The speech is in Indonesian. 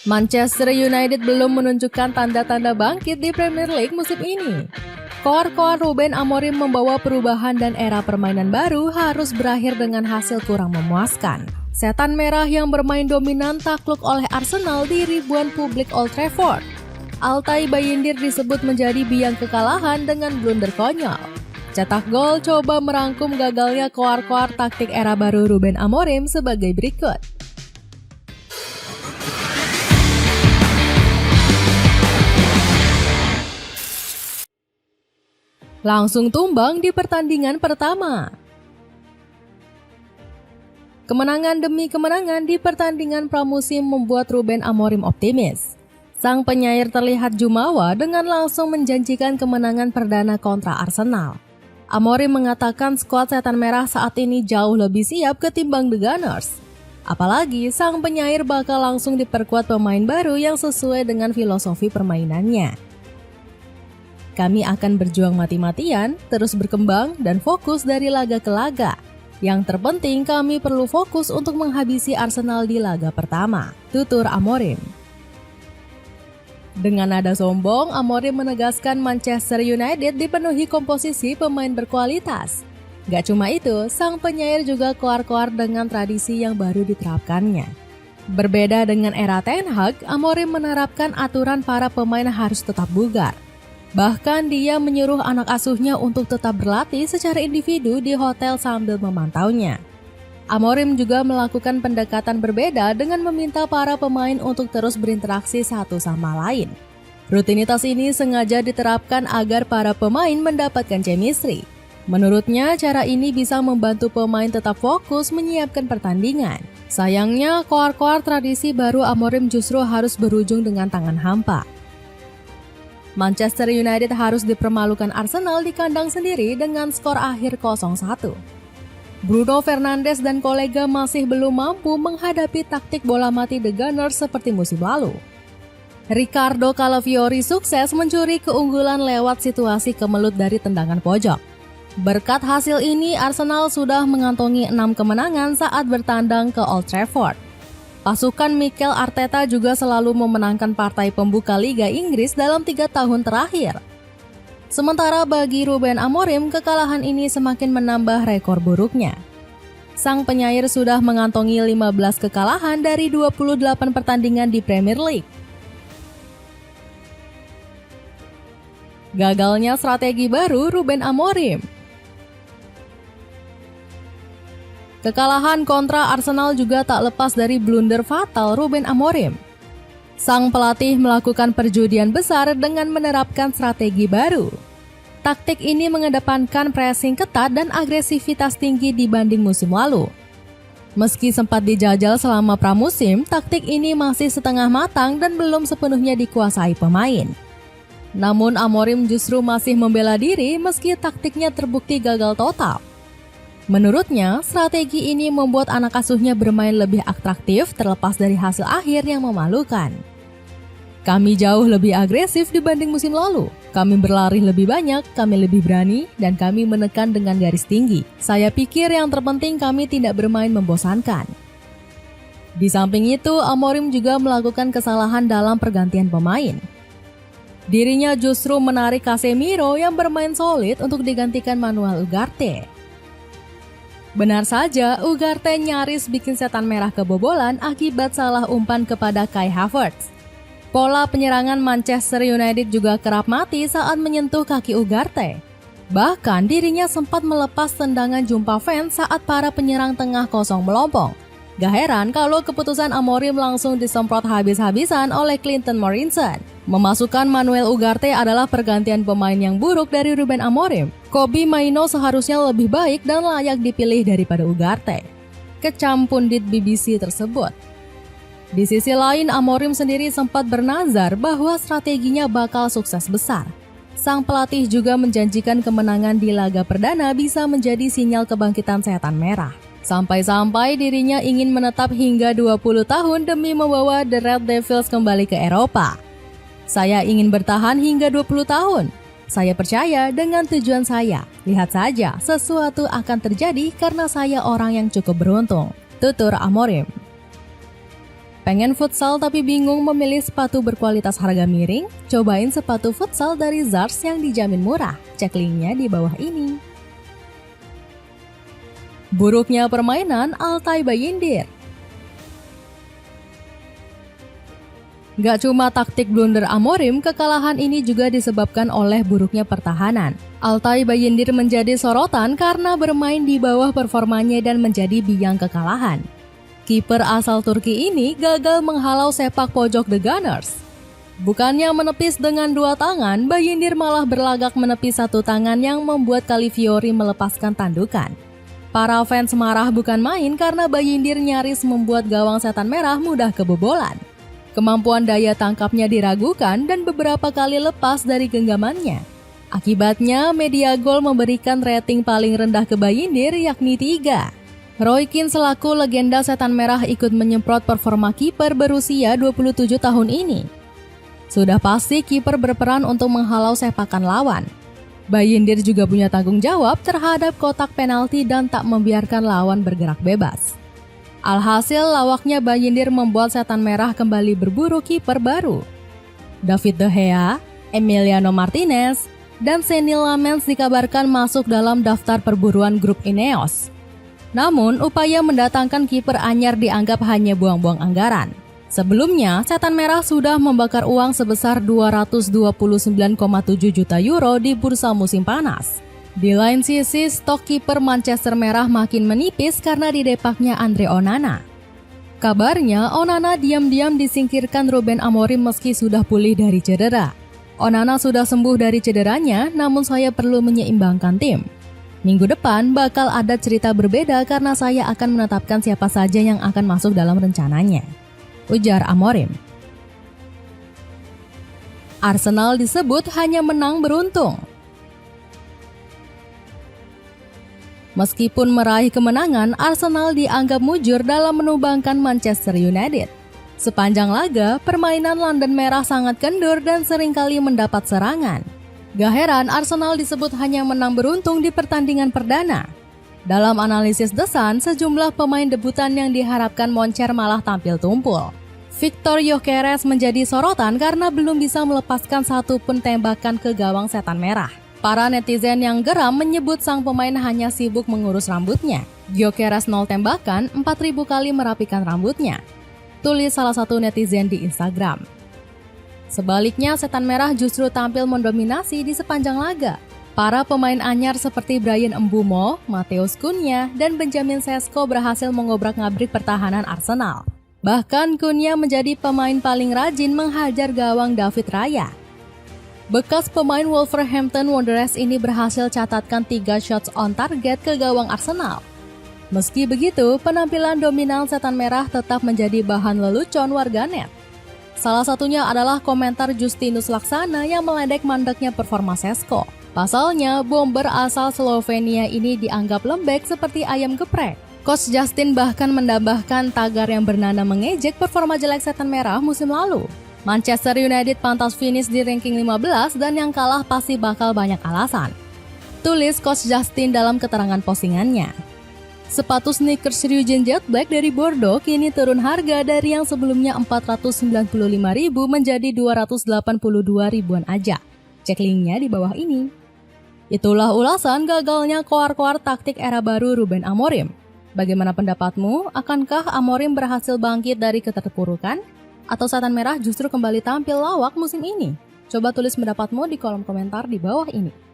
Manchester United belum menunjukkan tanda-tanda bangkit di Premier League musim ini. Koar-koar Ruben Amorim membawa perubahan dan era permainan baru harus berakhir dengan hasil kurang memuaskan. Setan merah yang bermain dominan takluk oleh Arsenal di ribuan publik Old Trafford. Altay Bayindir disebut menjadi biang kekalahan dengan blunder konyol. Cetak gol coba merangkum gagalnya koar-koar taktik era baru Ruben Amorim sebagai berikut. Langsung tumbang di pertandingan pertama. Kemenangan demi kemenangan di pertandingan pramusim membuat Ruben Amorim optimis. Sang penyair terlihat jumawa dengan langsung menjanjikan kemenangan perdana kontra Arsenal. Amorim mengatakan skuad Setan Merah saat ini jauh lebih siap ketimbang The Gunners. Apalagi sang penyair bakal langsung diperkuat pemain baru yang sesuai dengan filosofi permainannya. Kami akan berjuang mati-matian, terus berkembang, dan fokus dari laga ke laga. Yang terpenting kami perlu fokus untuk menghabisi Arsenal di laga pertama, tutur Amorim. Dengan nada sombong, Amorim menegaskan Manchester United dipenuhi komposisi pemain berkualitas. Gak cuma itu, sang penyair juga koar-koar dengan tradisi yang baru diterapkannya. Berbeda dengan era Ten Hag, Amorim menerapkan aturan para pemain harus tetap bugar. Bahkan dia menyuruh anak asuhnya untuk tetap berlatih secara individu di hotel sambil memantaunya. Amorim juga melakukan pendekatan berbeda dengan meminta para pemain untuk terus berinteraksi satu sama lain. Rutinitas ini sengaja diterapkan agar para pemain mendapatkan chemistry. Menurutnya, cara ini bisa membantu pemain tetap fokus menyiapkan pertandingan. Sayangnya, koar-koar tradisi baru Amorim justru harus berujung dengan tangan hampa. Manchester United harus dipermalukan Arsenal di kandang sendiri dengan skor akhir 0-1. Bruno Fernandes dan kolega masih belum mampu menghadapi taktik bola mati The Gunners seperti musim lalu. Ricardo Calafiori sukses mencuri keunggulan lewat situasi kemelut dari tendangan pojok. Berkat hasil ini, Arsenal sudah mengantongi 6 kemenangan saat bertandang ke Old Trafford. Pasukan Mikel Arteta juga selalu memenangkan partai pembuka Liga Inggris dalam 3 tahun terakhir. Sementara bagi Ruben Amorim, kekalahan ini semakin menambah rekor buruknya. Sang penyair sudah mengantongi 15 kekalahan dari 28 pertandingan di Premier League. Gagalnya strategi baru Ruben Amorim. Kekalahan kontra Arsenal juga tak lepas dari blunder fatal Ruben Amorim. Sang pelatih melakukan perjudian besar dengan menerapkan strategi baru. Taktik ini mengedepankan pressing ketat dan agresivitas tinggi dibanding musim lalu. Meski sempat dijajal selama pramusim, taktik ini masih setengah matang dan belum sepenuhnya dikuasai pemain. Namun Amorim justru masih membela diri meski taktiknya terbukti gagal total. Menurutnya, strategi ini membuat anak asuhnya bermain lebih atraktif terlepas dari hasil akhir yang memalukan. Kami jauh lebih agresif dibanding musim lalu. Kami berlari lebih banyak, kami lebih berani, dan kami menekan dengan garis tinggi. Saya pikir yang terpenting kami tidak bermain membosankan. Di samping itu, Amorim juga melakukan kesalahan dalam pergantian pemain. Dirinya justru menarik Casemiro yang bermain solid untuk digantikan Manuel Ugarte. Benar saja, Ugarte nyaris bikin Setan Merah kebobolan akibat salah umpan kepada Kai Havertz. Pola penyerangan Manchester United juga kerap mati saat menyentuh kaki Ugarte. Bahkan dirinya sempat melepas tendangan jumpa fans saat para penyerang tengah kosong melompong. Gak heran kalau keputusan Amorim langsung disemprot habis-habisan oleh Clinton Morrison. Memasukkan Manuel Ugarte adalah pergantian pemain yang buruk dari Ruben Amorim. Kobbie Mainoo seharusnya lebih baik dan layak dipilih daripada Ugarte, kecam pundit BBC tersebut. Di sisi lain, Amorim sendiri sempat bernazar bahwa strateginya bakal sukses besar. Sang pelatih juga menjanjikan kemenangan di laga perdana bisa menjadi sinyal kebangkitan Setan Merah. Sampai-sampai dirinya ingin menetap hingga 20 tahun demi membawa The Red Devils kembali ke Eropa. Saya ingin bertahan hingga 20 tahun. Saya percaya dengan tujuan saya. Lihat saja, sesuatu akan terjadi karena saya orang yang cukup beruntung, tutur Amorim. Pengen futsal tapi bingung memilih sepatu berkualitas harga miring? Cobain sepatu futsal dari Zars yang dijamin murah. Cek linknya di bawah ini. Buruknya permainan Altay Bayindir. Gak cuma taktik blunder Amorim, kekalahan ini juga disebabkan oleh buruknya pertahanan. Altay Bayindir menjadi sorotan karena bermain di bawah performanya dan menjadi biang kekalahan. Kiper asal Turki ini gagal menghalau sepak pojok The Gunners. Bukannya menepis dengan dua tangan, Bayindir malah berlagak menepis satu tangan yang membuat Calafiori melepaskan tandukan. Para fans marah bukan main karena Bayindir nyaris membuat gawang Setan Merah mudah kebobolan. Kemampuan daya tangkapnya diragukan dan beberapa kali lepas dari genggamannya. Akibatnya, Media Gol memberikan rating paling rendah ke Bayindir yakni 3. Roy Keane selaku legenda Setan Merah ikut menyemprot performa kiper berusia 27 tahun ini. Sudah pasti kiper berperan untuk menghalau sepakan lawan. Bayindir juga punya tanggung jawab terhadap kotak penalti dan tak membiarkan lawan bergerak bebas. Alhasil lawaknya Bayindir membuat Setan Merah kembali berburu kiper baru. David De Gea, Emiliano Martinez, dan Senil Lamens dikabarkan masuk dalam daftar perburuan grup Ineos. Namun, upaya mendatangkan kiper anyar dianggap hanya buang-buang anggaran. Sebelumnya, Setan Merah sudah membakar uang sebesar 229,7 juta euro di bursa musim panas. Di lain sisi, stok kiper Manchester Merah makin menipis karena didepaknya Andre Onana. Kabarnya, Onana diam-diam disingkirkan Ruben Amorim meski sudah pulih dari cedera. Onana sudah sembuh dari cederanya, namun saya perlu menyeimbangkan tim. Minggu depan bakal ada cerita berbeda karena saya akan menetapkan siapa saja yang akan masuk dalam rencananya, ujar Amorim. Arsenal disebut hanya menang beruntung. Meskipun meraih kemenangan, Arsenal dianggap mujur dalam menumbangkan Manchester United. Sepanjang laga, permainan London Merah sangat kendur dan seringkali mendapat serangan. Gak heran Arsenal disebut hanya menang beruntung di pertandingan perdana. Dalam analisis The Sun, sejumlah pemain debutan yang diharapkan moncer malah tampil tumpul. Victor Gyökeres menjadi sorotan karena belum bisa melepaskan satu pun tembakan ke gawang Setan Merah. Para netizen yang geram menyebut sang pemain hanya sibuk mengurus rambutnya. Gyökeres 0 tembakan, 4.000 kali merapikan rambutnya, tulis salah satu netizen di Instagram. Sebaliknya, Setan Merah justru tampil mendominasi di sepanjang laga. Para pemain anyar seperti Bryan Mbeumo, Matheus Cunha, dan Benjamin Sesko berhasil mengobrak-ngabrik pertahanan Arsenal. Bahkan Cunha menjadi pemain paling rajin menghajar gawang David Raya. Bekas pemain Wolverhampton Wanderers ini berhasil catatkan 3 shots on target ke gawang Arsenal. Meski begitu, penampilan dominan Setan Merah tetap menjadi bahan lelucon warganet. Salah satunya adalah komentar Justinus Laksana yang meledek mandeknya performa Sesko. Pasalnya, bomber asal Slovenia ini dianggap lembek seperti ayam geprek. Coach Justin bahkan menambahkan tagar yang bernada mengejek performa jelek Setan Merah musim lalu. Manchester United pantas finish di ranking 15 dan yang kalah pasti bakal banyak alasan, tulis Coach Justin dalam keterangan postingannya. Sepatu sneakers Ryujin Jet Black dari Bordeaux kini turun harga dari yang sebelumnya 495.000 menjadi 282.000-an aja. Cek linknya di bawah ini. Itulah ulasan gagalnya koar-koar taktik era baru Ruben Amorim. Bagaimana pendapatmu? Akankah Amorim berhasil bangkit dari keterpurukan? Atau Setan Merah justru kembali tampil lawak musim ini? Coba tulis pendapatmu di kolom komentar di bawah ini.